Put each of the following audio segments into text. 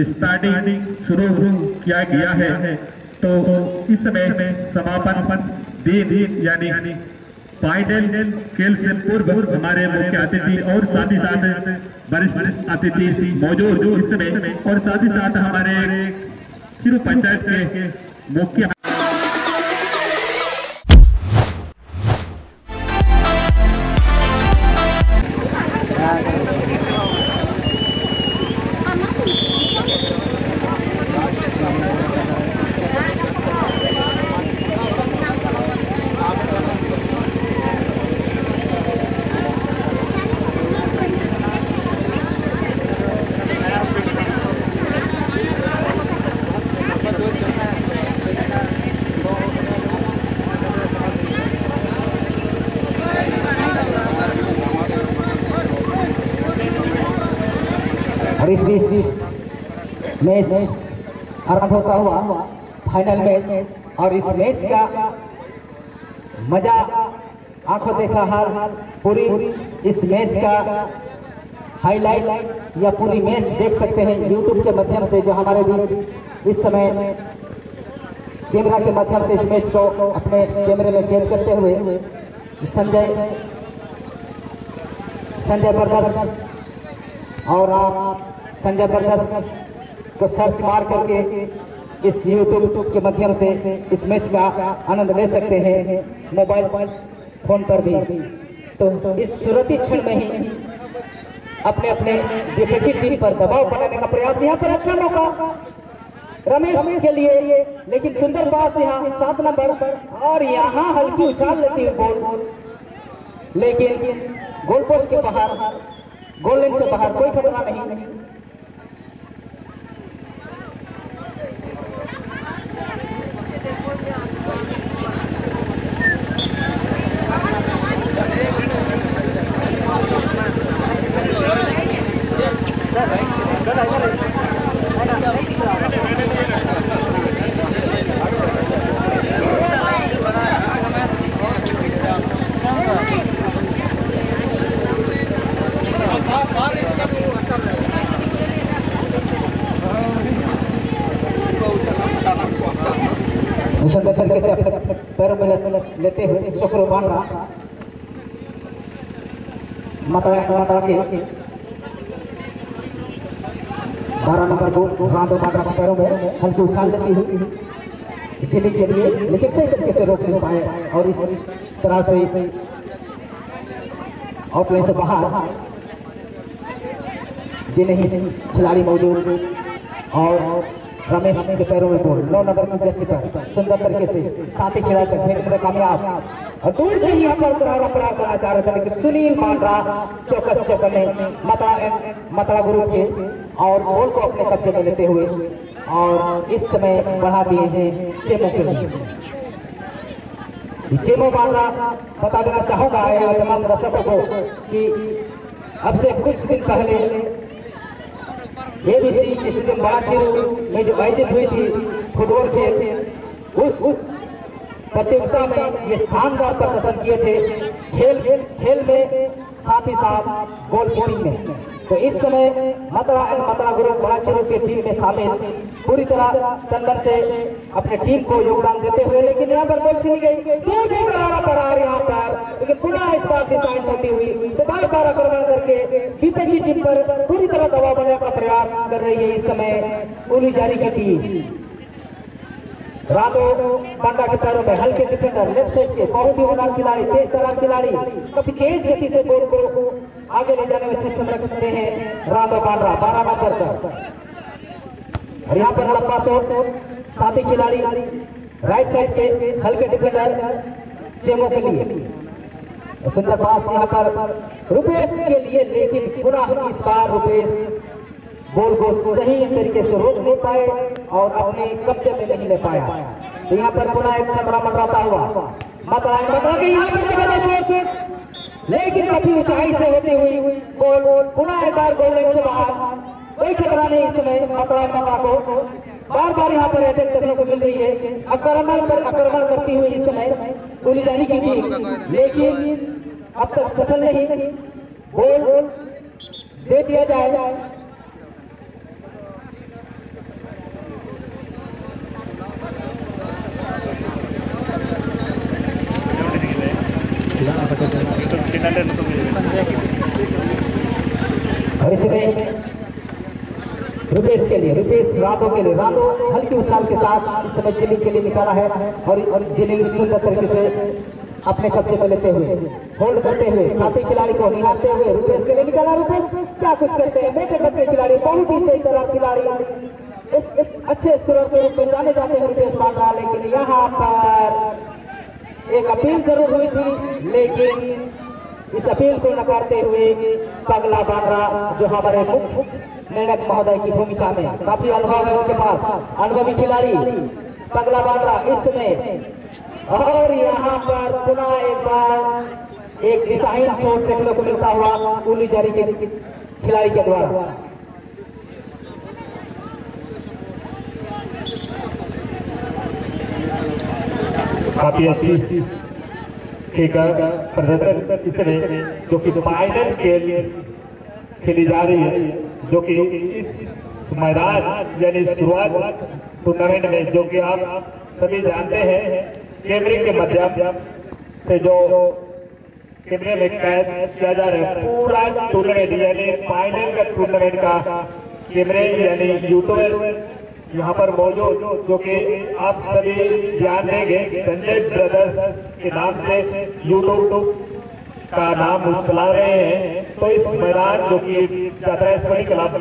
Starting शुरू किया गया है। तो इस समय समापन दिन यानी फाइनल खेल से पूर्व हमारे मुख्य अतिथि और साथ ही साथ वरिष्ठ अतिथि मौजूद इस समय, और साथ ही साथ हमारे चिरू पंचायत के मुख्य इस बीच मैच आरंभ होता हुआ फाइनल मैच, और इस मैच का मजा आंखों देखा हाल पूरी इस मैच का हाईलाइट या पूरी मैच देख सकते हैं यूट्यूब के माध्यम से, जो हमारे बीच इस समय कैमरा के माध्यम से इस मैच को अपने कैमरे में कैद करते हुए संजय ब्रदर्स, और आप संजय ब्रदर्स को सर्च मार करके इस यूट्यूब के माध्यम से इस मैच का आनंद ले सकते हैं मोबाइल फोन पर भी। तो इस शुरुआती क्षण में ही अपने अपने विपक्षी टीम पर दबाव बनाने का प्रयास, यहाँ पर अच्छा मौका रमेश के लिए, लेकिन सुंदर पास यहाँ 7 नंबर पर, और यहाँ हल्की उछाल लेती है बॉल, लेकिन गोल पोस्ट के बाहर, गोल लाइन से बाहर, कोई खतरा नहीं। सुंदर तरीके से अपने पैरों में लेते हुए शुक्र मान रहा माता के 12 नंबर को रांधो माता के पैरों में हल्की उछाल देती हुई खेलने के लिए, लेकिन सही तरीके से रोक नहीं पाए, और इस तरह से आउटलाइन से बाहर जिन्हें खिलाड़ी मौजूद, और रमेश के पैरों में बॉल 9 नंबर की जर्सी पर सुंदर तरीके से साथी खिलाड़ी तक भेजने में कामयाब, और दूर से ही यहाँ पर प्रहार करना चाह रहे थे, लेकिन सुनील मांड्रा चौकस चौकने मतला गुरु के, और बॉल को अपने कब्जे में लेते हुए, और इस समय बढ़ा दिए हैं चेमो के लिए। चेमो मांड्रा बता देना चाहूंगा तमाम दर्शकों को कि अब से कुछ दिन पहले ABC स्टेडियम बालाचिरू में जो आयोजित हुई थी फुटबॉल खेल, उस प्रतियोगिता में ये शानदार प्रदर्शन किए थे खेल में, साथ ही साथ गोल कीपिंग में। तो इस समय मतला गुरु बालाचिरू की टीम में शामिल पूरी तरह चंदन से अपने टीम को योगदान देते हुए, लेकिन यहाँ पर बॉल छीनी गई, करार यहाँ पर, लेकिन पुनः इस बार डिजाइन होती हुई तो बार आक्रमण करके विपक्षी टीम पर पूरी तरह दबाव बनाने का प्रयास कर रही है इस समय उली जारी की टीम। रातो बांडा के पैरों में हल्के डिफेंडर लेफ्ट साइड के बहुत ही होनहार खिलाड़ी, तेज तरार खिलाड़ी, काफी तेज गति से बॉल को आगे ले जाने में सक्षम रखते हैं रातो बांडा 12 नंबर पर, और यहाँ पर लंबा शॉट साथी खिलाड़ी राइट साइड के हल्के डिफेंडर चेमो के लिए, सुंदर पास यहाँ पर रुपेश के लिए, लेकिन पुनः इस बार रुपेश बॉल को सही तरीके से रोक नहीं पाए और अपने कब्जे में नहीं ले पाया। तो यहाँ पर पुनः एक खतरा मंडराता हुआ लेकिन काफी ऊंचाई से होती हुई बॉल पुनः एक बार गोल लाइन से बाहर, कोई खतरा नहीं इस समय मतला को बार यहाँ पर अटैक करने को मिल रही है, आक्रमण करती हुई इस समय गोली जानी की टीम, लेकिन अब तक सफल नहीं, गोल दे दिया जाए। और इसमें रुपेश के लिए, रुपेश राधो के लिए, राधो हल्की उछाल के साथ इस समय जिलिंग के लिए निकाला है और जिलिंग सुंदर तरीके से अपने कब्जे में लेते हुए होल्ड करते हुए साथी खिलाड़ी को निहारते हुए रुपेश के लिए निकाला। रुपेश क्या कुछ करते हैं, बेटे बच्चे खिलाड़ी, बहुत ही तेज तरह खिलाड़ी, इस अच्छे स्कोर के रूप में जाने जाते हैं रुपेश बांद्रा। लेकिन यहाँ पर एक अपील जरूर हुई थी, लेकिन इस अपील को नकारते हुए पगला बांद्रा जो हमारे मुख्य निर्णय महोदय की भूमिका में काफी अनुभव है उनके पास, अनुभवी खिलाड़ी पगला बांद्रा इस समय। और यहाँ पर पुनः एक बार एक दिशाहीन शॉट देखने को मिलता हुआ उली जारी के खिलाड़ी के द्वारा। काफी अच्छी प्रदर्शन इसमें जो कि फाइनल के लिए खेली जा रही है, जो कि इस मैदान यानी शुरुआत टूर्नामेंट में जो कि आप सभी जानते हैं कैमरे के माध्यम से जो कैमरे में कैद किया जा रहा है पूरा टूर्नामेंट यानी फाइनल का टूर्नामेंट का कैमरे यानी यूट्यूबर यहाँ पर मौजूद, जो कि आप सभी ध्यान देंगे संजय ब्रदर्स के नाम से यूट्यूब का नाम चला रहे हैं। तो इस मैदान जो कि चातरा स्पोर्टिंग क्लब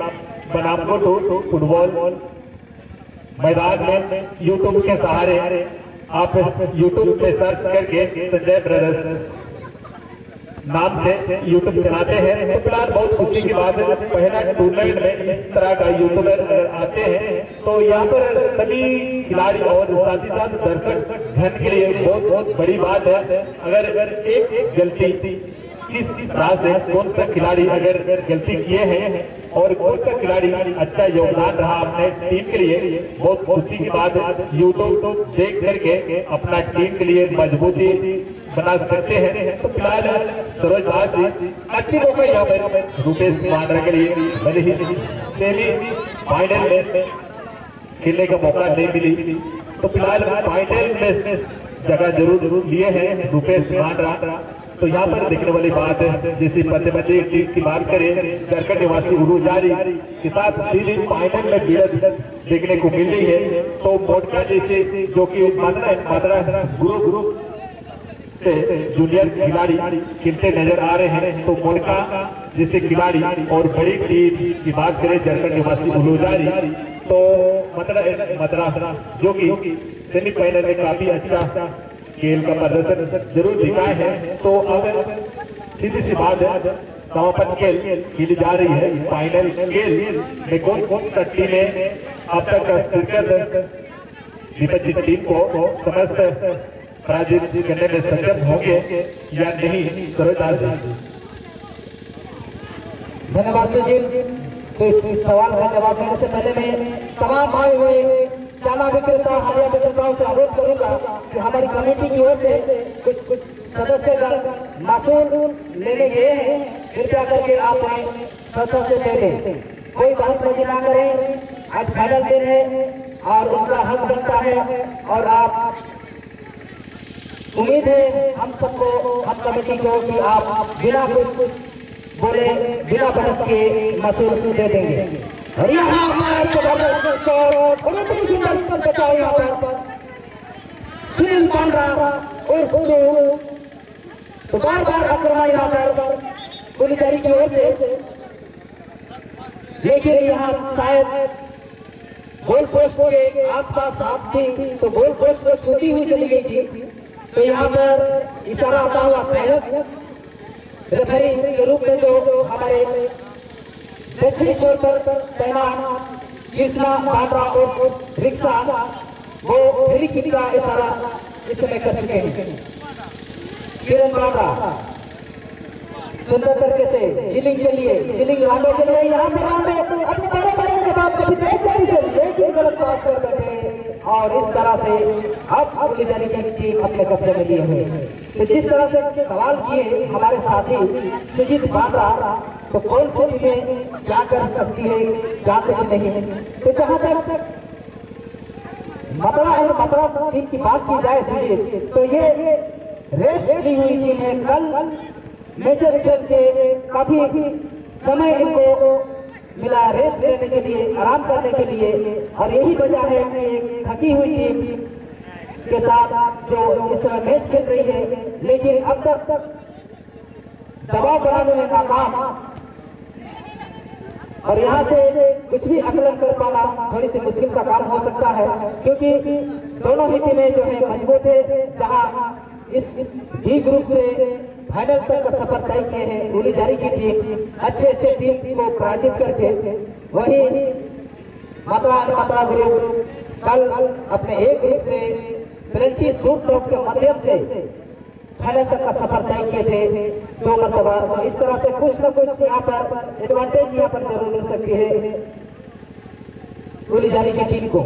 बनाम फुटबॉल मैदान में यूट्यूब के सहारे आप यूट्यूब पे सर्च करके संजय ब्रदर्स नाम से यूट्यूब चलाते हैं। तो फिलहाल बहुत खुशी की बात है, पहला टूर्नामेंट में इस तरह का यूट्यूबर अगर आते हैं तो यहाँ पर सभी खिलाड़ी और साथ ही साथ दर्शक धन के लिए बहुत बड़ी बात है। अगर एक गलती किस तरह से कौन सा खिलाड़ी अगर गलती किए हैं और कौन सा खिलाड़ी अच्छा योगदान रहा अपने टीम के लिए, बहुत खुशी की बात है। यूट्यूब देख करके अपना टीम के लिए मजबूती बना सकते हैं। तो फिलहाल सरोज भाई अच्छी मौका यहाँ पर रुपेश बांद्रा के लिए भले ही सेमी फाइनल में खेलने का मौका नहीं मिली, तो फिलहाल फाइनल में जगह जरूर लिए हैं रुपेश बांद्रा। तो यहाँ पर देखने वाली बात है, जैसे बच्चे टीम की बात करें करकट निवासी उरू जारी के साथ सीधे फाइनल में भिड़ंत देखने को मिल रही है। तो मोटका जैसे जो कि मात्रा ग्रुप से जूनियर खिलाड़ी खेलते नजर आ रहे हैं। तो मोटका जैसे खिलाड़ी और बड़ी टीम की बात करें करकट निवासी उरू जारी, तो मद्रास जो कि सेमीफाइनल में काफी अच्छा खेल का प्रदर्शन जरूर दिखाए हैं। तो अब सीधी सी बात है, समापन खेल खेली जा रही है। फाइनल खेल में कौन सा टीमें अब तक शिरकत विपक्षी टीम को समस्त पराजित करने में सक्षम होंगे या नहीं? धन्यवाद सुजीत। तो इस सवाल का जवाब देने से पहले मैं तमाम आए हुए चाना विक्रेता हरिया विक्रेताओं से अनुरोध करूंगा कि हमारी कमेटी की ओर से कुछ सदस्यगण मासूल लेने गए हैं, कृपया करके आप सदस्य से दे दें। कोई बहसबाजी ना करें, आज फाइनल दिन है और उनका हक बनता है। और आप उम्मीद है हम सबको, हम कमेटी को कि आप बिना कुछ बोले बिना बहस के मासूल दे देंगे। और यहाँ पर सुनील बांद्रा और तो बार आक्रमण यहाँ पर पुलिस की ओर से, लेकिन यहाँ शायद गोल पोस्ट के आसपास साथ थी तो गोल पोस्ट को छूती हुई चली गई थी। तो यहाँ पर इशारा आता हुआ रेफरी के रूप में जो हमारे दक्षिणी छोर पर तैनात कृष्णा बांद्रा और रिक्शा वो फ्री किक का इशारा इस समय कर चुके हैं। किरण बांद्रा सुंदर तरीके से जिलिंग के लिए, जिलिंग रांडो के लिए यहाँ पे रांडो अपने बड़े बड़े के बाद कभी लेकिन गलत पास कर बैठे और इस तरह से अब पुलिस जारी की टीम अपने कब्जे में लिए हुए। तो जिस तरह से सवाल किए हमारे साथी सुजीत बांद्रा, तो कौन सी टीमें क्या कर सकती है क्या कुछ नहीं है। तो जहां तक मद्रास और मद्रास टीम की बात की जाए सुजीत, तो ये रेस्ट ली हुई टीम है। कल मैचेस खेल के काफी समय इनको मिला रेस्ट लेने के लिए, आराम करने के लिए, और यही वजह है कि एक थकी हुई टीम के साथ जो इस समय मैच खेल रही है, लेकिन अब तक दबाव बनाने में नाकाम, और यहाँ से कुछ भी आकलन कर पाना थोड़ी सी मुश्किल का काम हो सकता है, क्योंकि दोनों ही टीमें जो है मजबूत है। जहाँ इस डी ग्रुप से फाइनल तक का सफर तय किए हैं गुलीजारी की टीम अच्छे टीम को पराजित करके, वही मतरा ग्रुप कल अपने एक ग्रुप से पेनल्टी शूट आउट के माध्यम से फाइनल तक का सफर तय किए थे 2 मरतबा। इस तरह से कुछ न कुछ यहाँ पर एडवांटेज यहाँ पर जरूर मिल सकती है गुलीजारी की टीम को।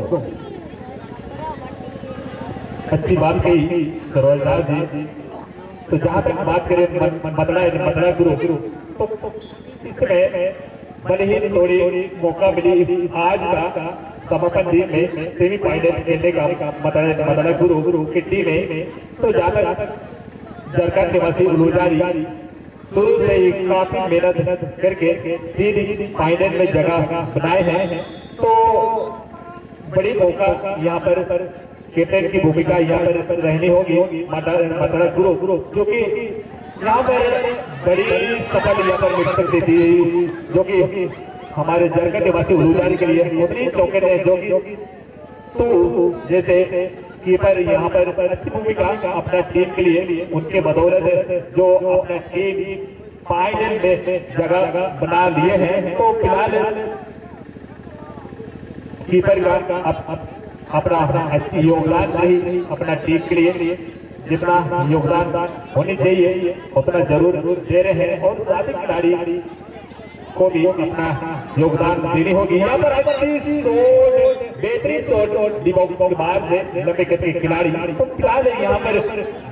अच्छी बात कही सरोजदास जी। तो जहाँ तक बात करें मतरा ग्रुप, तो इसमें भले ही थोड़ी मौका मिली आज का समापन दिन में सेमीफाइनल खेलने का मतरा ग्रुप की टीम में। तो जहाँ तक झारखंड निवासी गुलीजारी शुरू से ही काफी मेहनत करके सीधी फाइनल में जगह बनाए हैं, तो बड़ी मौका यहाँ पर कैप्टन की भूमिका यहाँ पर रहनी होगी मतरा ग्रुप, जो कि यहाँ पर बड़ी सफल यहाँ पर मिल सकती थी, जो कि हमारे झारखंड निवासी गुलीजारी के लिए उतनी चौकट है, जो कि तो जैसे कीपर यहाँ पर अच्छी भूमिका अपना टीम के लिए उनके बदौलत जो अपना टीम फाइनल में जगह बना लिए हैं। तो फिलहाल कीपर का अपना अच्छी योगदान नहीं, अपना टीम के लिए जितना योगदान होनी चाहिए उतना जरूर दे रहे हैं, और साथ ही खिलाड़ी को भी अपना योगदान देनी होगी। यहाँ पर बेहतरीन शॉट डी बॉक्स के बाद लंबे कद के खिलाड़ी, तो फिलहाल यहाँ पर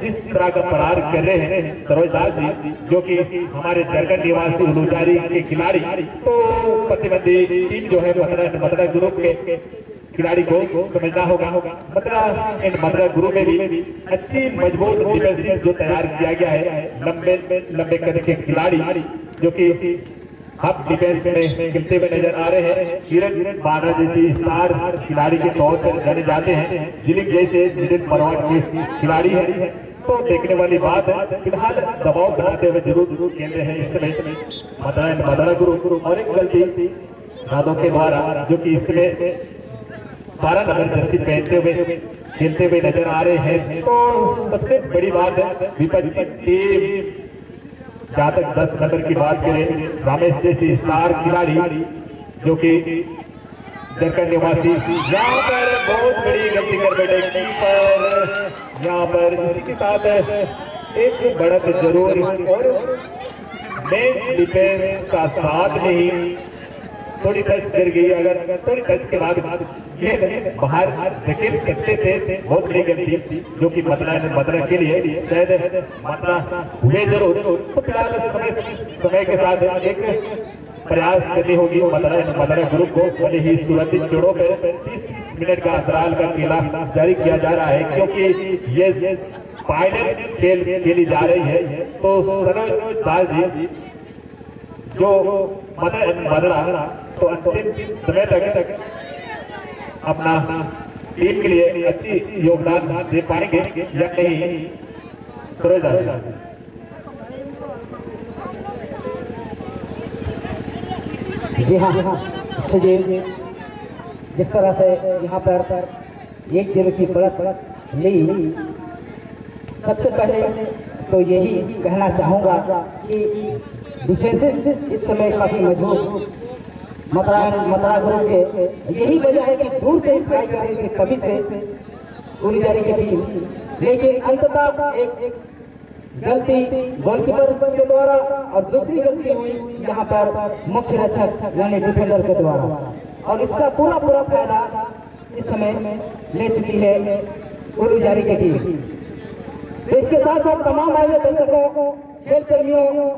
जिस तरह का प्रहार कर रहे हैं सरोजदास जी, जो कि हमारे झारखंड निवासी गुलीजारी के खिलाड़ी, तो प्रतिबंधी टीम जो है मतरा ग्रुप के खिलाड़ी को समझना होगा। मतरा ग्रुप में भी अच्छी मजबूत डिफेंस जो तैयार किया गया है, लंबे कद के खिलाड़ी जो कि अब डिफेंस में खेलते हुए नजर आ रहे हैं। किरण बारा जैसी स्टार खिलाड़ी के तौर पर जाने जाते हैं, जिलिक जैसे जिलिक परवान के खिलाड़ी है। तो देखने वाली बात है, फिलहाल दबाव बनाते हुए जरूर खेल रहे हैं इस समय मतरा ग्रुप, और एक गलती राधों के द्वारा जो कि इसमें 12 नंबर जर्सी पहनते हुए खेलते हुए नजर आ रहे हैं। तो सबसे बड़ी बात है विपक्षी टीम, जहाँ तक 10 नंबर की बात करें, रामेश जैसी स्टार खिलाड़ी जो कि झारखंड निवासी, यहाँ पर बहुत बड़ी गलती कर बैठे कीपर। यहाँ पर इसी के साथ एक बढ़त जरूर, और मैच डिफेंस का साथ नहीं, थोड़ी टच कर गई, अगर थोड़ी टच के बाद ये बाहर धकेल सकते थे, बहुत बड़ी गलती थी जो कि मतरा के लिए शायद मतरा हुए जरूर। तो फिलहाल समय के साथ एक प्रयास करनी होगी मतरा ग्रुप को, भले ही सुरक्षित जोड़ों पर 30 मिनट का अंतराल का खेला जारी किया जा रहा है, क्योंकि ये फाइनल खेली जा रही है। तो सरोजदास जी जो मतरा तो अंतिम समय तक अपना टीम के लिए अच्छी योगदान दे पाएंगे या नहीं सरोजदास? जी हाँ, जिस तरह से यहाँ पर 1-0 की बढ़त ली, सबसे पहले तो यही कहना चाहूँगा कि डिफेंसेस इस समय काफी मजबूत मतरा ग्रुप के, यही वजह है कि दूर से ट्राई कर रही थी कभी से गुलीजारी की टीम, लेकिन अंततः एक गलती गोलकीपर के द्वारा और दूसरी गलती हुई यहाँ पर मुख्य रक्षक यानी डिफेंडर के द्वारा, और इसका पूरा फायदा इस समय ले चुकी है गुलीजारी की टीम। तो इसके साथ साथ तमाम आए दर्शकों, खेल कर्मियों,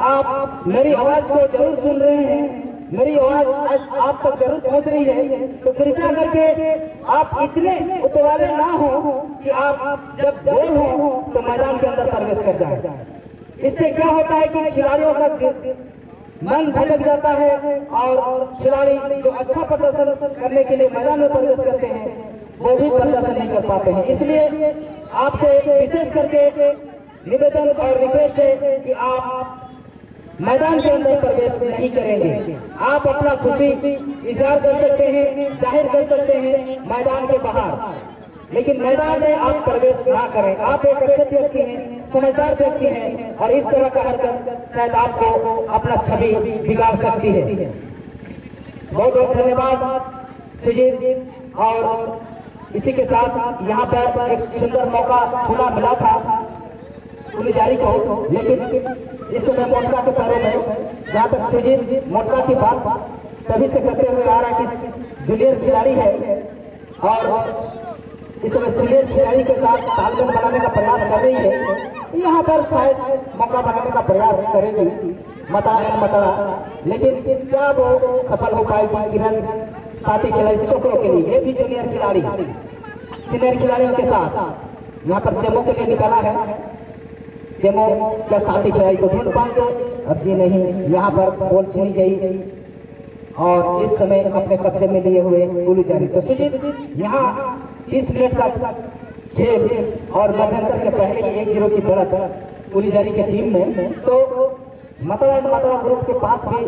आप मेरी आवाज को जरूर सुन रहे हैं, मेरी आवाज आज आप तक जरूर पहुंच रही है। तो कृपया करके आप इतने उतवाले ना हो कि आप जब गोल हो तो मैदान के अंदर प्रवेश कर जाए। इससे क्या होता है कि खिलाड़ियों का मन भटक जाता है और खिलाड़ी जो अच्छा प्रदर्शन करने के लिए मैदान में प्रवेश करते हैं वो भी प्रदर्शन नहीं कर पाते हैं। इसलिए आपसे विशेष करके निवेदन और रिक्वेस्ट है कि आप मैदान के अंदर प्रवेश नहीं करेंगे। आप अपना खुशी इजहार कर सकते हैं, जाहिर कर सकते हैं मैदान के बाहर, लेकिन मैदान में आप प्रवेश ना करें। आप एक अच्छे व्यक्ति हैं, समझदार व्यक्ति हैं और इस तरह का हरकत शायद आपको अपना छवि बिगाड़ सकती है। बहुत बहुत धन्यवाद सुजीत जी। और इसी के साथ यहाँ पर एक सुंदर मौका खुला मिला था पुलिजारी को, लेकिन इस समय मोटका के पैरों में, जहाँ तक सुजीत मोटका की बात तभी से करते हुए आ रहा है कि जूनियर खिलाड़ी है और इस समय सीनियर खिलाड़ी के साथ तालमेल बनाने का प्रयास कर रही है। यहाँ पर शायद मौका बनाने का प्रयास करेगी मतड़ा, लेकिन क्या वो सफल हो पाएगी किरण साथी खिलाड़ी छोकरों के लिए? ये भी जूनियर खिलाड़ी सीनियर खिलाड़ियों के साथ यहाँ पर चेमो के लिए निकाला है। चेमो क्या साथी खिलाड़ी को ढूंढ पाएंगे? अब जी नहीं, यहाँ पर बॉल छीनी गई और इस समय अपने कब्जे में लिए हुए गुलू जारी। तो सुजीत यहाँ 30 मिनट का खेल और मध्यंतर के पहले 1-0 की बढ़त पुलिजारी की टीम में। तो मतड़ा ग्रुप के पास भी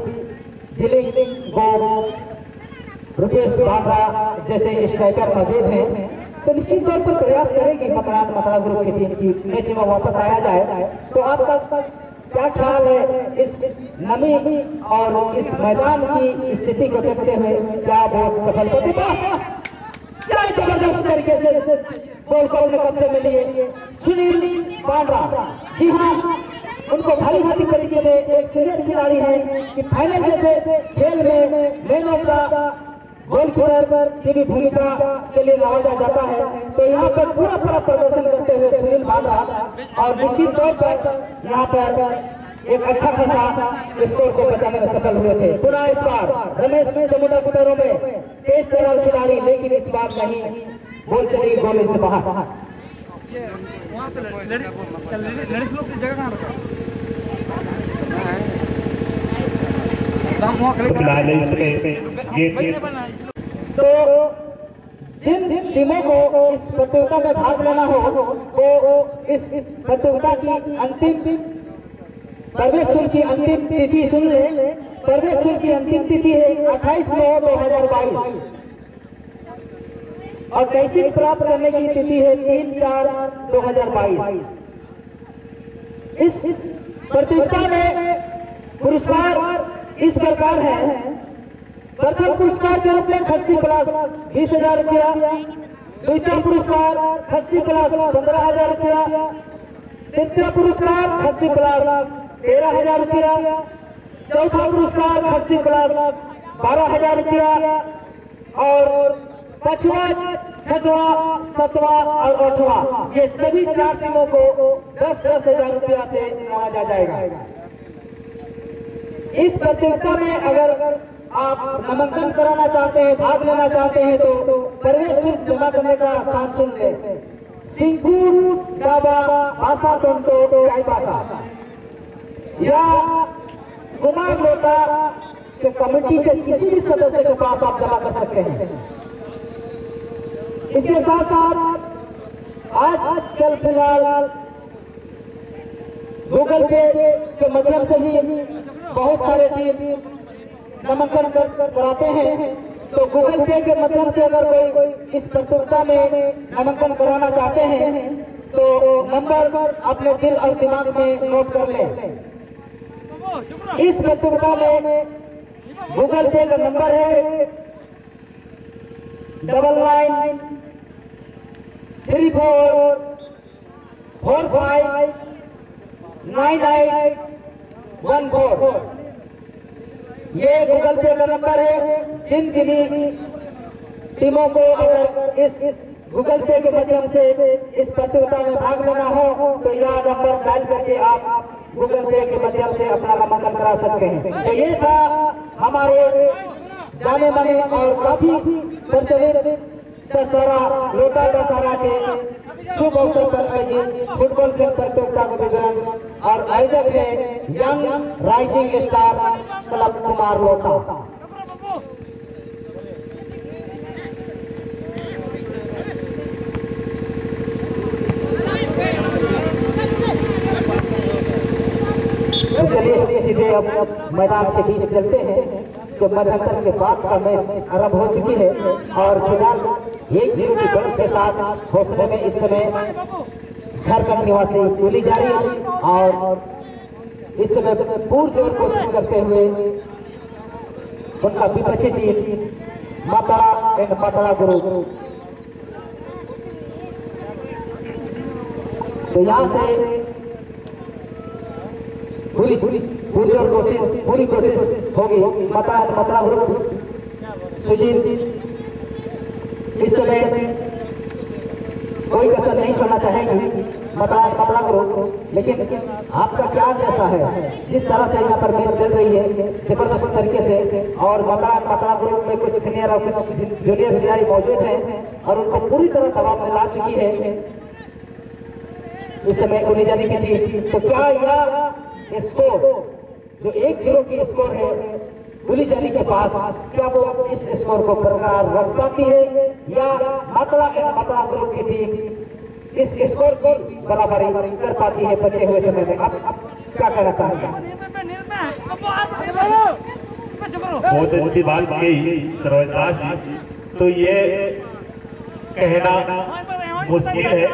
जिले गो रुपेश बांद्रा जैसे स्ट्राइकर मौजूद हैं, तो निश्चित तौर पर प्रयास करेगी मतड़ा ग्रुप की टीम की मैच में वापस आया जाए। तो आपका क्या ख्याल है इस नमी और इस मैदान की स्थिति को देखते हुए? क्या बहुत सफल होती क्या जबरदस्त तरीके से बॉल को अपने कब्जे में लिए सुनील बांद्रा? जी हाँ, उनको भली भांति तरीके में एक सीनियर खिलाड़ी है कि फाइनल जैसे खेल में मैन ऑफ द गोलकीपर की भी भूमिका के लिए नवाजा जाता है। तो यहाँ पर पूरा प्रदर्शन करते हुए सुनील बांद्रा और निश्चित तौर पर यहाँ पर एक अच्छा खासा स्कोर को बचाने में सफल हुए थे। पुनः इस बार रमेश जमुना कुतरों में तेज तैयार खिलाड़ी, लेकिन इस बार नहीं, बॉल चली गोल से बाहर। तो जिन टीमों को इस प्रतियोगिता में भाग लेना हो वो इस प्रतियोगिता की अंतिम प्रवेश शुल्क की अंतिम तिथि सुन ले। प्रवेश शुल्क की अंतिम तिथि है 28/9/2022 और कैसे प्राप्त करने की तिथि है 3/4/2022। इस प्रतियोगिता में पुरस्कार इस प्रकार है। प्रथम पुरस्कार के रूप में खस्सी प्लस 20,000 रुपया, द्वितीय पुरस्कार खस्सी प्लस 15,000 रुपया, तृतीय पुरस्कार खस्सी प्लस 13,000 रुपया, चौथा पुरस्कार खस्सी प्लस 12,000 रुपया और 5वां, 6वां, 7वां और 8वां ये सभी 4 टीमों को 10,000 रुपया से नवाजा जाएगा। इस प्रतियोगिता में अगर आप नामांकन कराना चाहते हैं, भाग लेना चाहते हैं तो प्रवेश शुल्क जमा करने का स्थान सुन ले। सिंगूर डाबा भाषा टोंटो चाय भाषा या कुमार लोटा के कमेटी के किसी भी सदस्य के पास आप जमा कर सकते हैं। इसके साथ साथ आज कल फिलहाल गूगल पे के माध्यम से भी बहुत सारे टीम नामांकन कराते हैं। तो गूगल पे के माध्यम से अगर कोई इस प्रतियोगिता में नामांकन कराना चाहते हैं तो नंबर अपने दिल और दिमाग में नोट कर लें। इस प्रतियोगिता में गूगल पे का नंबर है 9934459814। ये गूगल पे का नंबर है। जिन टीमों को अगर इस गूगल पे के माध्यम से इस प्रतियोगिता में भाग लेना हो तो यह नंबर डायल करके आप गूगल पे के माध्यम से अपना नामांकन करा सकते हैं। तो ये था हमारे जाने माने और काफी प्रचलित दशहरा लोटा दशहरा के शुभ अवसर पर आयोजित फुटबॉल खेल प्रतियोगिता का विवरण और आयोजक है young rising star club Kumar लोटा। तो चलिए सीधे अब मैदान के बीच चलते हैं। जो मध्यंतर के बाद का मैच आरंभ हो चुकी है और फिलहाल 1-0 की बढ़त के साथ हौसले में इस समय झारखंड निवासी गोली जारी है और इस समय पुरजोर कोशिश करते हुए उनका विपक्षी टीम माताड़ा एंड माताड़ा गुरु। तो यहाँ से पूरी कोशिश होगी माताड़ा गुरु सुजीत इस समय कोई कसर नहीं छोड़ना चाहेंगे माताड़ा गुरु। लेकिन आपका क्या जैसा है जिस तरह से यहाँ पर मैच चल रही है जबरदस्त तरीके से और माताड़ा गुरु में कुछ सीनियर और कुछ जूनियर खिलाड़ी मौजूद हैं और उनको पूरी तरह दबाव में ला चुकी है इस समय उन्हें जाने की थी। तो क्या यह स्कोर जो 1-0 की स्कोर है गुली जाली के पास क्या वो इस स्कोर को बरकरार रख पाती है या माताड़ा गुरु की टीम इस स्कोर की बराबरी कर पाती है बचे हुए समय में? आप क्या कहना चाहेंगे? बहुत अच्छी बात कही सरोज जी। तो ये कहना मुश्किल है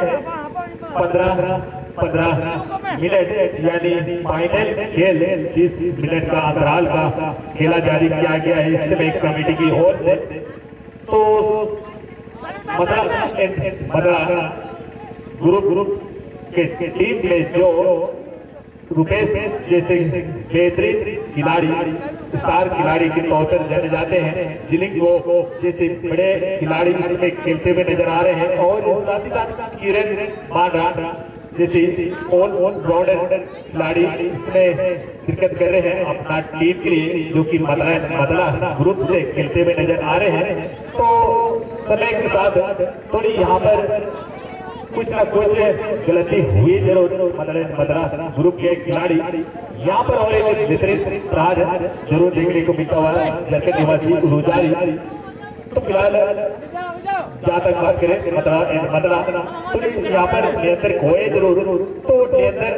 15 मिनट यानी फाइनल खेल 30 मिनट का अंतराल का खेला जारी किया गया है इस समय कमेटी की ओर से। तो मतलब ग्रुप के टीम में जो रुपेश जैसे बेहतरीन खिलाड़ी स्टार खिलाड़ी के तौर पर जाने जाते हैं जिलिंग वो जैसे बड़े खिलाड़ी इसमें खेलते हुए नजर आ रहे हैं और साथ ही साथ किरण मांडा जैसे ऑलराउंडर खिलाड़ी इसमें शिरकत कर रहे हैं अपना टीम के लिए जो कि मदला ग्रुप से खेलते हुए नजर आ रहे हैं। तो समय के साथ थोड़ी यहाँ पर कुछ न कुछ गलती हुई जरूर मदरा ग्रुप के खिलाड़ी यहाँ पर और एक बेहतरीन प्रहार जरूर देखने को मिलता हुआ झारखंड निवासी उलूजारी। तो फिलहाल जहाँ तक बात करें मदरा तो यहाँ पर नियंत्रण खोए जरूर तो नियंत्रण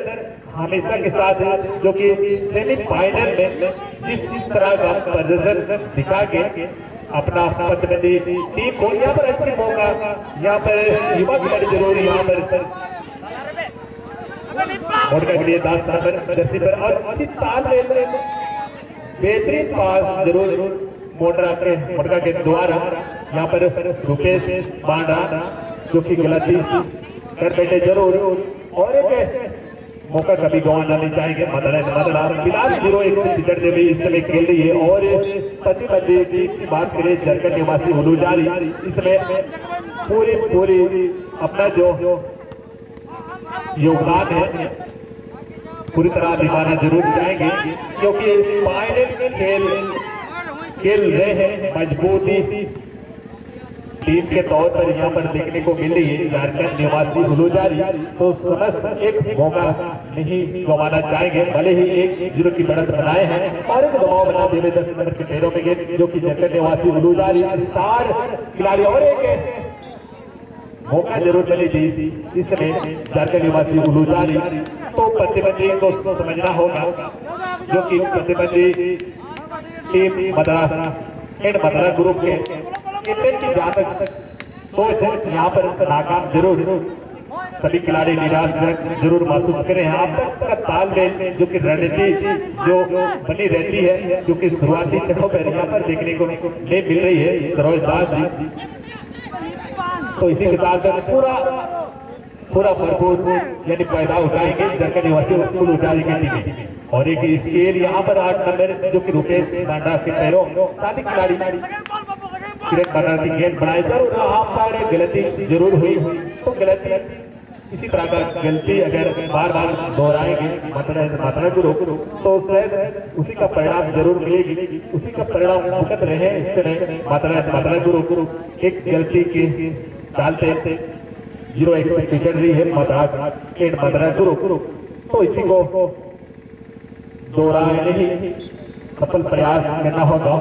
हमेशा के साथ जो कि सेमीफाइनल में जिस तरह का प्रदर्शन दिखा के अपना प्रतिनिधि टीम को यहाँ पर अच्छी मौका यहाँ पर युवा खिलाड़ी जरूर यहाँ पर मोटका के लिए 10 नंबर जर्सी पर और अच्छी तालमेल बेहतरीन पास जरूर मोटका के द्वारा यहाँ पर रुपेश बांडा जो कि गलती कर बैठे जरूर और एक मौका कभी गंवाना नहीं चाहेंगे। मदला फिलहाल 0-1 से बिछड़ते हुए इस समय खेल रही है और पति की बात करें झारखंड निवासी उलूजारी इसमें पूरी अपना जो योगदान है पूरी तरह निभाना जरूर चाहेंगे क्योंकि फाइनल में खेल रहे हैं मजबूती टीम के तौर पर यहाँ पर देखने को मिल रही है झारखंड निवासी उलूजारी। तो समस्त एक मौका नहीं गंवाना चाहेंगे भले ही 1-0 की बढ़त बनाए हैं और एक दबाव बना देवे 10 नंबर के पैरों में गेंद जो कि झारखंड निवासी उलूजारी स्टार खिलाड़ी और एक मौका जरूर मिली थी इस समय झारखंड निवासी उलूजारी। तो प्रतिबंधी को समझना होगा जो कि प्रतिबंधी टीम मदरा ग्रुप के कितने की जहाँ तक सोच है यहाँ पर नाकाम जरूर सभी खिलाड़ी निराश जरूर महसूस करें। आप तक का तालमेल जो कि रणनीति जो बनी रहती है जो कि शुरुआती चरणों पर यहाँ पर देखने को नहीं मिल रही है सरोज दास जी। तो इसी के साथ पूरा भरपूर यानी फायदा उठाएंगे झारखंड निवासी उलूजारी की टीम और एक स्केल यहाँ पर 8 नंबर जो कि रुपेश बांडा के पैरों साथी खिलाड़ी किरण बांडा की गेंद बनाए जरूर वहाँ पर गलती जरूर हुई तो गलती इसी तरह का गलती अगर बार बार दोहराएंगे मतला गुरु तो शायद उसी का परिणाम जरूर मिलेगी, उसी का परिणाम भुगत रहे। इस तरह मतला गुरु एक गलती की चालते 0-1 से पिछड़ रही है मतला गुरु, तो इसी को दोहराने ही सफल प्रयास करना होगा।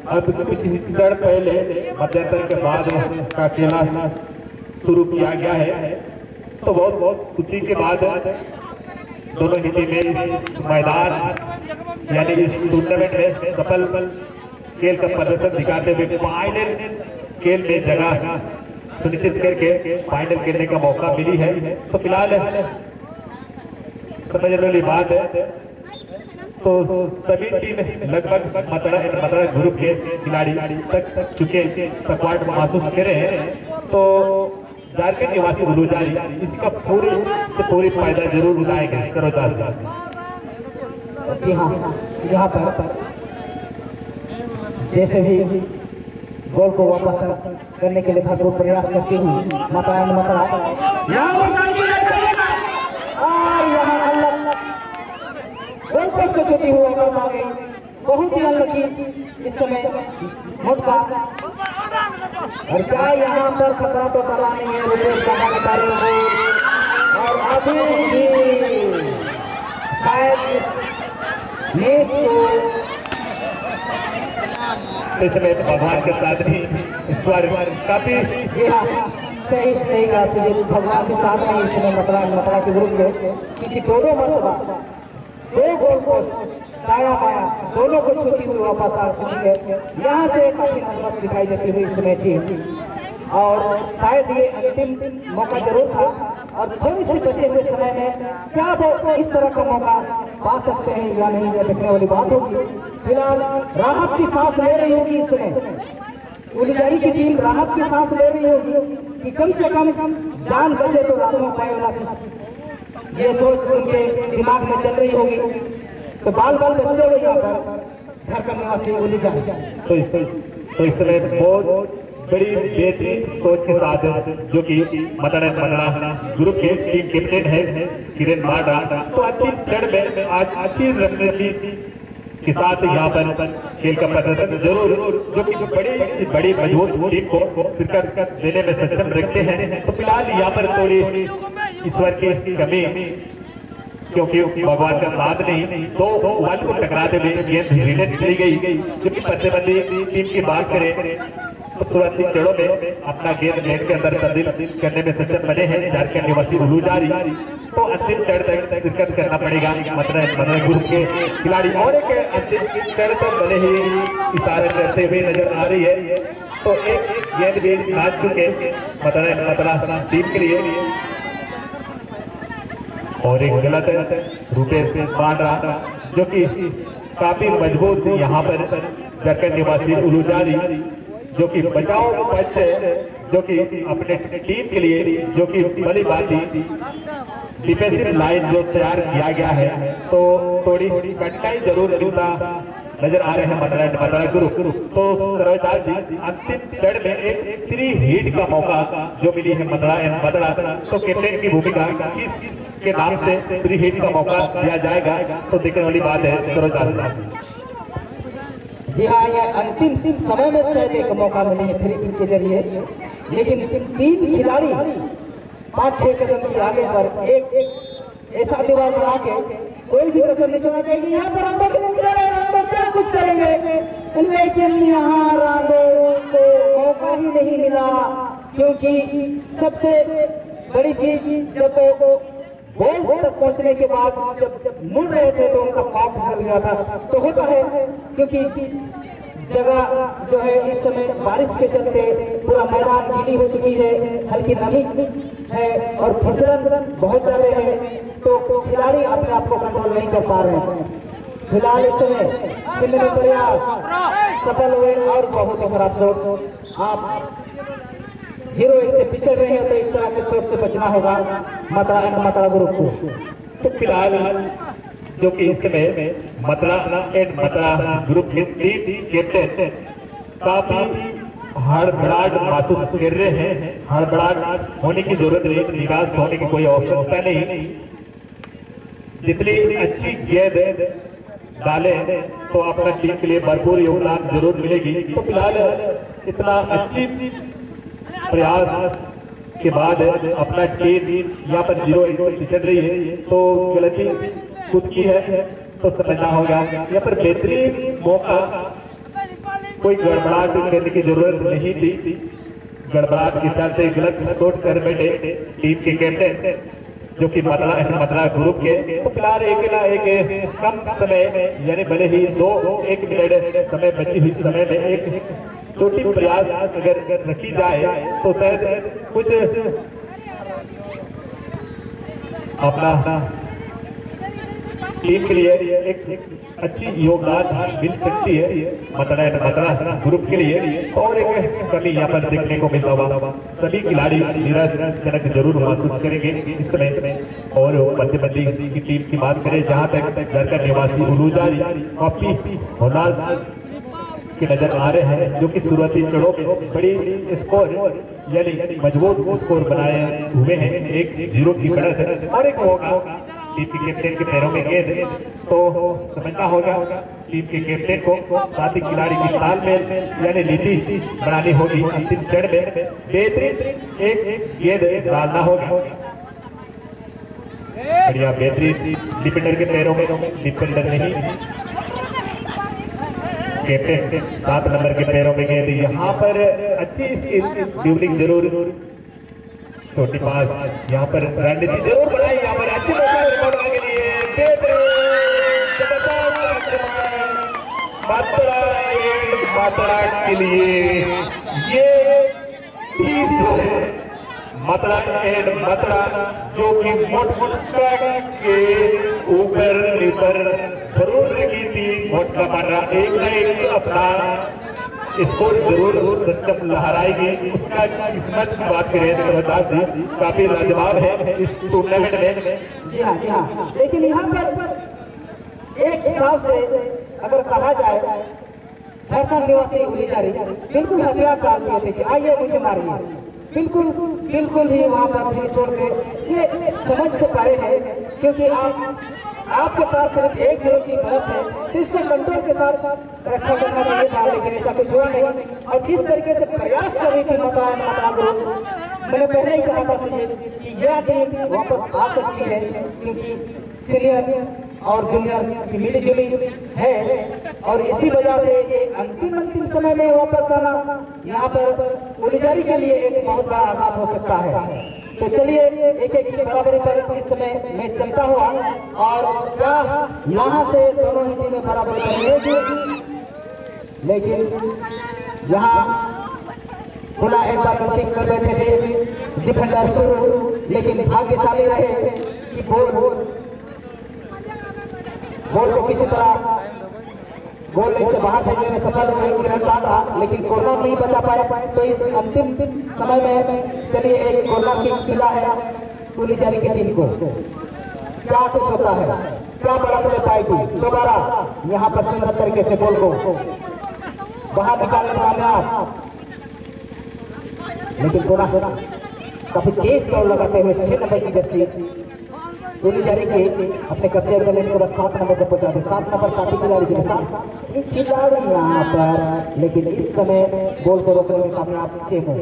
अब कुछ क्षण पहले मध्यांतर के बाद का खेला शुरू किया गया है, तो बहुत खुशी के बाद दोनों ही टीमें इस मैदान यानी इस टूर्नामेंट में सफल खेल का प्रदर्शन दिखाते हुए फाइनल खेल में जगह सुनिश्चित करके फाइनल खेलने का मौका मिली है। तो फिलहाल समझने वाली बात है, तो सभी टीम लगभग मतला ग्रुप के खिलाड़ी तक चुके थकावट महसूस कर रहे हैं। तो झारखंड निवासी उलूजारी इसका पूरी फायदा जरूर उठाएंगे। सरोजार जी हाँ, यहाँ पर जैसे भी गोल को वापस करने के लिए भरपूर प्रयास करती हुई मतला और यहाँ गोल पोस्ट को छूती हुई वापस आ गई। बहुत ही अनलकी इस समय मोटका, और क्या यहाँ पर खतरा तो पड़ा नहीं है रुपेश बाबा के बारे में। और अभी भी शायद मैच को इस समय भगवान के साथ ही इस बार काफी सही भगवान के साथ में इस समय मतला के ग्रुप में, क्योंकि दोनों मरतबा 2 गोल पोस्ट दाया बाया दोनों को छूती हुई वापस आ चुकी है। यहाँ से काफी नर्वस दिखाई देती हुई इस समय टीम, और शायद ये अंतिम मौका जरूर था, और थोड़ी सी बचे हुए समय में क्या वो इस तरह का मौका पा सकते हैं या नहीं, यह देखने वाली बात होगी। फिलहाल राहत की सांस ले रही होगी इस समय, उलूजारी की टीम राहत की सांस ले रही होगी कि कम से कम जान बचे तो लाखों पाए, ये सोच उनके दिमाग में चल रही होगी। तो बाल बचते हुए यहाँ पर झारखंड निवासी उलूजारी तो इस तरह बहुत बड़ी बेहतरीन सोच के साथ जो कि मतला ग्रुप के टीम कैप्टन है किरण माडा, तो अंतिम क्षण में आज अच्छी रणनीति के साथ यहाँ पर खेल का प्रदर्शन जरूर जो कि बड़ी मजबूत टीम को शिरकत देने में सक्षम रखते हैं। तो फिलहाल यहाँ पर थोड़ी ईश्वर की कमी, क्योंकि भगवान का साथ नहीं, तो वन को टकराते हुए गेंद रिटेन चली गई। क्योंकि प्रतिबंधी टीम की बात करें तो शुरुआती क्षणों में अपना गेंद नेट के अंदर तब्दील करने में सक्षम बने हैं झारखंड निवासी उलूजारी। तो अंतिम क्षण तक शिरकत करना पड़ेगा मतला ग्रुप के खिलाड़ी, और एक अंतिम क्षण तक भले ही इशारे करते हुए नजर आ रही है। तो एक गेंद भी हाथ चुके मतला टीम के लिए, और एक गलत रुपेश बांड्रा जो कि काफी मजबूत यहाँ पर झारखंड निवासी उलूजारी जो कि बचाव पक्ष जो कि अपने टीम के लिए जो कि बड़ी बात थी, डिफेंसिव लाइन जो तैयार किया गया है, तो थोड़ी कठिनाई जरूर मिलता नजर आ रहे हैं मतला गुरु। तो सरोजार जी अंतिम क्षण में एक 3 हिट का मौका जो मिली है मतला, तो कैप्टन की भूमिका के नाम से 3 हिट का मौका दिया जाएगा, तो देखने वाली बात है सरोजार। जी हाँ, ये अंतिम समय में शायद एक मौका मिली है 3 हिट के जरिए, लेकिन 3 खिलाड़ी 5-6 कदम की आगे पर एक ऐसा दीवार बना के कोई भी कसर नहीं छोड़ा जाएगी। यहाँ पर रांडो क्या कुछ करेंगे, लेकिन यहाँ रांडो को मौका ही नहीं मिला, क्योंकि सबसे बड़ी चीज जब गोल तक पहुंचने के बाद जब मुड़ रहे थे तो उनका पाँव फिसल गया था। तो होता है क्योंकि जगह जो है इस समय बारिश के चलते पूरा मैदान गीली हो चुकी है, हल्की नमी है और फिसलन बहुत ज्यादा है, तो खिलाड़ी अपने आप को कंट्रोल नहीं कर पा रहे हैं। फिलहाल इस समय खेलने में प्रयास सफल हुए, और बहुत ही खराब शॉट, आप 0-1 से पिछड़ रहे हैं, तो इस तरह के शॉट से बचना होगा मतला ग्रुप को। तो फिलहाल जो कि इस समय मतला ग्रुप के टीम कैप्टन काफी हड़बड़ाहट महसूस कर रहे हैं। हड़बड़ाहट होने की जरूरत नहीं, निराश होने की कोई आवश्यकता नहीं। जितनी अच्छी गेंद डाले तो अपना टीम के लिए भरपूर योगदान जरूर मिलेगी। तो फिलहाल इतना अच्छी प्रयास के बाद अपना टीम यहाँ पर 0-1 चल रही है, तो गलती खुद की है तो समझना होगा। यहाँ पर बेहतरीन मौका, कोई गड़बड़ाहट करने की जरूरत नहीं थी। गड़बड़ाहट के चलते गलत सोच कर बैठे टीम के कैप्टन जो कि मतला ग्रुप के। तो फिलहाल एक कम समय में, यानी भले ही 1 मिनट समय बची हुई समय में एक छोटी प्रयास अगर रखी जाए तो शायद कुछ अपना टीम के लिए एक अच्छी योगदान मिल सकती है मतला ग्रुप के लिए। और एक कमी यहाँ पर देखने को मिलता हुआ सभी खिलाड़ी निराशजनक जरूर महसूस करेंगे इस समय। और बंदी की टीम की बात करें, जहाँ तक घर का निवासी उलूजारी काफी होनाज के नजर आ रहे हैं, जो कि शुरुआती चढ़ों में बड़ी स्कोर यानी मजबूत स्कोर बनाए हुए हैं। 1-0 की बढ़त है और एक होगा टीम के कैप्टन के पैरों में गेंद, तो समझना होगा टीम के कैप्टन को साथ ही खिलाड़ी की तालमेल यानी नीति बनानी होगी। अंतिम चरण में बेहतरीन एक गेंद डालना होगा। बढ़िया बेहतरीन डिफेंडर के पैरों में, डिफेंडर नहीं कैप्टन 7 नंबर के पैरों में गेंद। यहाँ पर अच्छी ड्यूलिंग जरूर, छोटी पास यहाँ पर रणनीति जरूर बनाई। यहाँ पर अच्छी मौका के लिए मात्रा के लिए ये मतरा जो कि मोटका के ऊपर निर्भर जरूर रखी थी। मोटका मात्रा एक न एक अपना स्कोर जरूर सिस्टम लहराएगी। उसका किस्मत की बात करें तो प्रताप जी काफी लाजवाब है इस टूर्नामेंट में। जी हाँ। लेकिन यहाँ पर एक हिसाब से अगर कहा जाए, झारखंड निवासी उलूजारी बिल्कुल हथियार डाल दिए थे कि आइए मुझे मारिए, बिल्कुल ही वहाँ पर भी छोड़ के ये समझ से परे है, क्योंकि आपके पास सिर्फ 1-0 की बढ़त है, तो इसको कंट्रोल के साथ रक्षा करना चाहिए था, लेकिन ऐसा कुछ हुआ नहीं। और जिस तरीके से प्रयास कर रही थी मतला ग्रुप, मैंने पहले ही कहा था कि यह टीम वापस आ सकती है, क्योंकि सीनियर और जूनियर की मिली जुली है, और इसी वजह से ये अंतिम समय में वापस आना यहाँ पर उलूजारी के लिए एक बहुत बड़ा आघात हो सकता है। तो चलिए एक की बराबरी पर इस समय मैच चलता हुआ, और क्या यहाँ से दोनों ही टीमें बराबरी करेंगे, लेकिन यहाँ खुला एक बार गलती कर बैठे थे डिफेंडर शुरू, लेकिन भाग्यशाली रहे कि बॉल को किसी तरह गोल से बाहर फेंकने में सफल हुए रन पाता, लेकिन कॉर्नर नहीं बचा पाए। तो इस अंतिम समय में चलिए एक कॉर्नर किक मिला है उलूजारी की टीम को। क्या कुछ होता है, क्या बड़ा ले पाएगी दोबारा यहाँ पर सुंदर तरीके से बॉल को बाहर निकालने में कामयाब, लेकिन थोड़ा काफी तेज दौड़ लगाते हुए 6 नंबर की जर्सी उलूजारी के अपने कब्जे में लेने के बाद 7 नंबर पर पहुंचा दे। 7 नंबर साथी खिलाड़ी के साथ एक खिलाड़ी यहाँ पर, लेकिन इस समय गोल को रोकने में कामयाब सेम हो।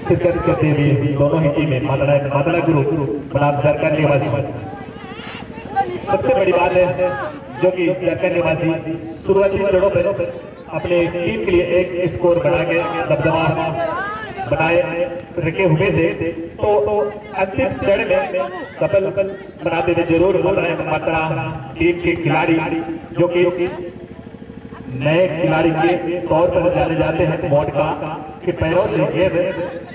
शिरकत करते हुए दोनों ही टीमें मतला ग्रुप बनाम झारखंड निवासी। सबसे बड़ी बात है जो कि झारखंड निवासी शुरुआती चरणों पर अपने टीम के लिए एक स्कोर बना के दबदबा बनाए रखे हुए थे, तो अंतिम चरण में सफल बनाते हुए जरूर मतला टीम के खिलाड़ी जो कि नए खिलाड़ी के तौर पर जाने जाते हैं, मोटका के पैरों से गेंद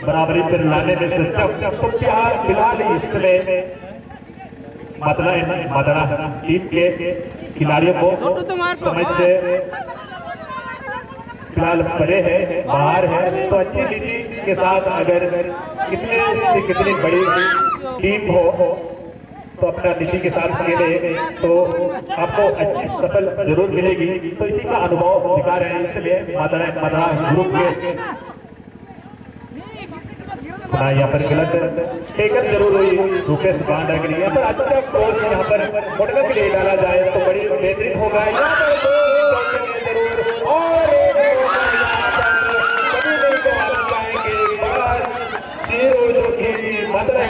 बराबरी पर लाने में सक्षम। तो फिलहाल इस समय मतला टीम के खिलाड़ियों को समझ से फिलहाल परे है, बाहर है। तो अच्छी नीति के साथ अगर कितने से कितनी बड़ी टीम हो तो अपना निधि के साथ खेले तो आपको अच्छी सफल जरूर मिलेगी। तो इसी का अनुभव दिखा रहे हैं, इसलिए मदरा ग्रुप के यहाँ पर गलत टेकन जरूर हुई रुकेश बांडा के लिए, पर अच्छा कोच यहाँ पर मोटका के लिए डाला जाए तो बड़ी बेहतरीन होगा।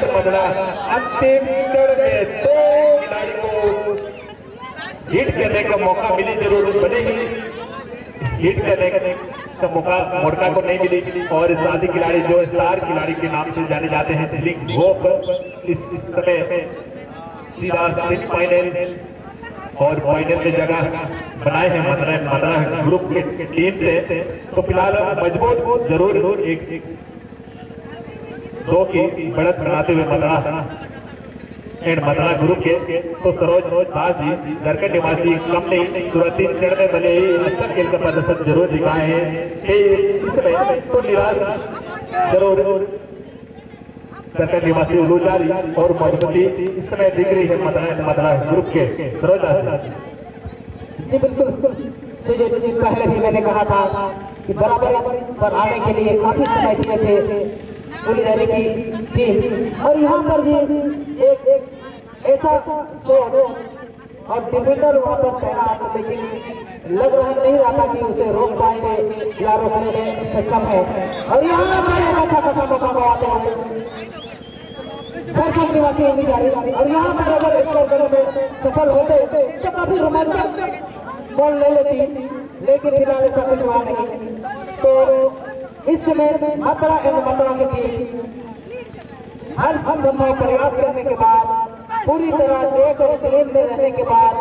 मदरा अंतिम में 2 खिलाड़ी को हिट करने का मौका मिली जरूर बनेगी, हिट करने का मौका मोटका को नहीं मिली। और साथी खिलाड़ी जो स्टार खिलाड़ी के नाम से जाने जाते हैं दिलीप गोप, इस समय सीधा सेमीफाइनल और फाइनल में जगह बनाए हैं मदरा ग्रुप के टीम से। तो फिलहाल मजबूत जरूर एक 2 की बढ़त बनाते हुए मदरा ग्रुप के तो सरोज दास जी दरकट निवासी कम नहीं सूरत चढ़ने बने अच्छा खेल का प्रदर्शन जरूर दिखाए हैं। तो निराश जरूर दरकट निवासी उलूजारी और मजबूती इस समय दिख रही है मदरा ग्रुप के सरोज दास जी। बिल्कुल पहले भी मैंने कहा था कि बराबरी पर आने के लिए काफी समय दिए थे उलूजारी की टीम, और यहाँ पर भी एक ऐसा शॉट और डिफेंडर वहां पर तैनात, लेकिन लग नहीं रहा कि उसे रोक पाएंगे या रोकने में सक्षम है। और यहाँ पर अच्छा खासा मौका गवाते हैं सरपंच निवासी उलूजारी, और यहाँ पर अगर स्कोर करने में सफल होते तो काफी रोमांचक बॉल ले लेती, लेकिन फिलहाल ऐसा कुछ हुआ नहीं। तो इस समय मदरा की टीम हर संभव प्रयास करने के बाद पूरी तरह जोश और जुनून में रहने के बाद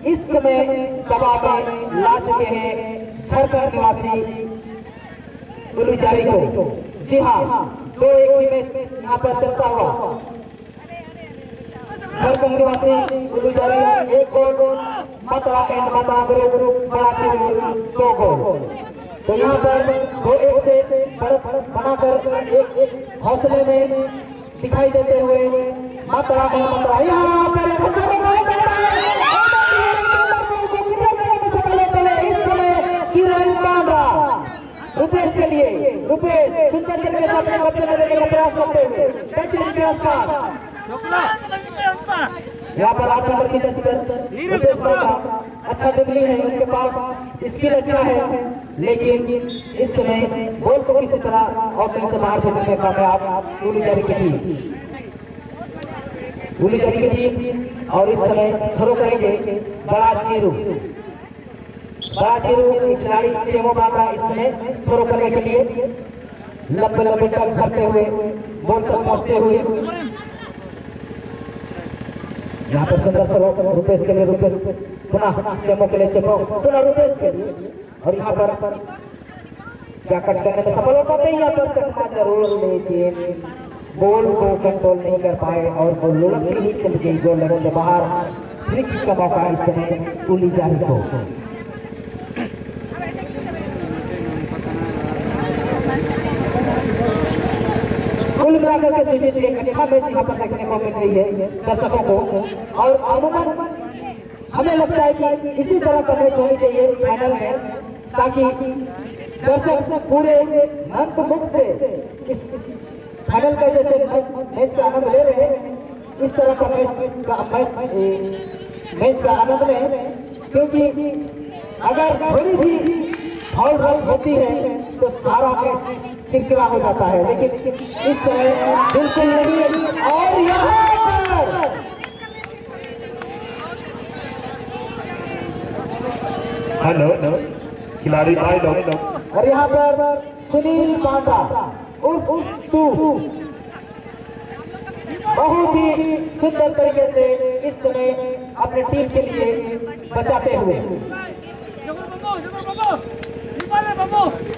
इस समय दबाव में ला चुके हैं झारखंड निवासी उलूजारी को। जी हाँ, 2-1 मैच यहाँ पर चलता हुआ झारखंड निवासी उलूजारी 1 गोल, मदरा ग्रुप बढ़ाते हुए 2 गोल। तो यहाँ पर 2-1 से बढ़त बनाकर एक हौसले में दिखाई देते हुए मदरा यहाँ पर इस समय किरण पांडा रुपेश के लिए, रुपेश सुंदर तरीके से अपने बच्चे लेने का प्रयास करते हुए यहाँ पर 8 नंबर की तस्वीर रुपेश पांडा अच्छा डिबली है, उनके पास स्किल अच्छा है, लेकिन इस समय बॉल को किसी तरह आउटलाइन से बाहर फेंकने में कामयाब उलूजारी की टीम। और इस समय थ्रो करेंगे बड़ा चीरू खिलाड़ी सेमो बाबा इस समय थ्रो करने के लिए लंबे टर्न करते हुए बॉल तक पहुंचते हुए यहाँ पर सुंदर थ्रो रुपेश के लिए, रुपेश पुनः चेमो के लिए, चेमो पुनः रुपेश के लिए, और यहाँ पर क्या कट करने में सफल हो पाते हैं। यहाँ पर चकमा जरूर, लेकिन बॉल को कंट्रोल नहीं कर पाए और वो लुढ़क ही चल गई गोल लाइन से बाहर। फ्री किक का मौका इस समय उलूजारी को। कुल मिलाकर के सीरीज एक अच्छा मैच यहाँ पर देखने को मिल रही है दर्शकों को, और अमूमन हमें लगता है कि इसी तरह का मैच होनी चाहिए फाइनल में, ताकि दर्शक पूरे मंत्रमुग्ध से इस फाइनल का जैसे मैच का आनंद ले रहे हैं, इस तरह का मैच का आनंद लें। क्योंकि अगर थोड़ी भी फाउल होती है तो सारा मैच खिलखिला हो जाता है, लेकिन इस समय बिल्कुल नहीं। और यहाँ पर हेलो खिलाड़ी भाई लोग, और यहाँ पर सुनील पांडा उर्फ टू बहुत ही सुंदर तरीके से इस समय अपने टीम के लिए बचाते हुए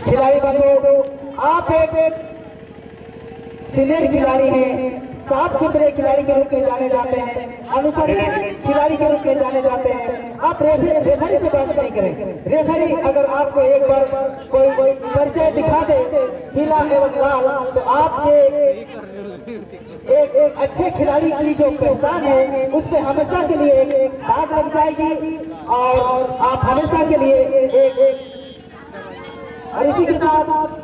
खिलाड़ी बंधु, आप एक सीनियर खिलाड़ी हैं, साफ सुथरे खिलाड़ी के रूप में जाने जाते हैं, अनुशासित खिलाड़ी के रूप में जाने जाते हैं। आप रेफरी से बहस नहीं करें। रेफरी अगर आपको एक बार कोई परिचय दिखा दे पीला एवं लाल, तो आपके एक अच्छे खिलाड़ी की जो पहचान है उस पर हमेशा के लिए एक दाग लग जाएगी और आप हमेशा के लिए एक और इसी के साथ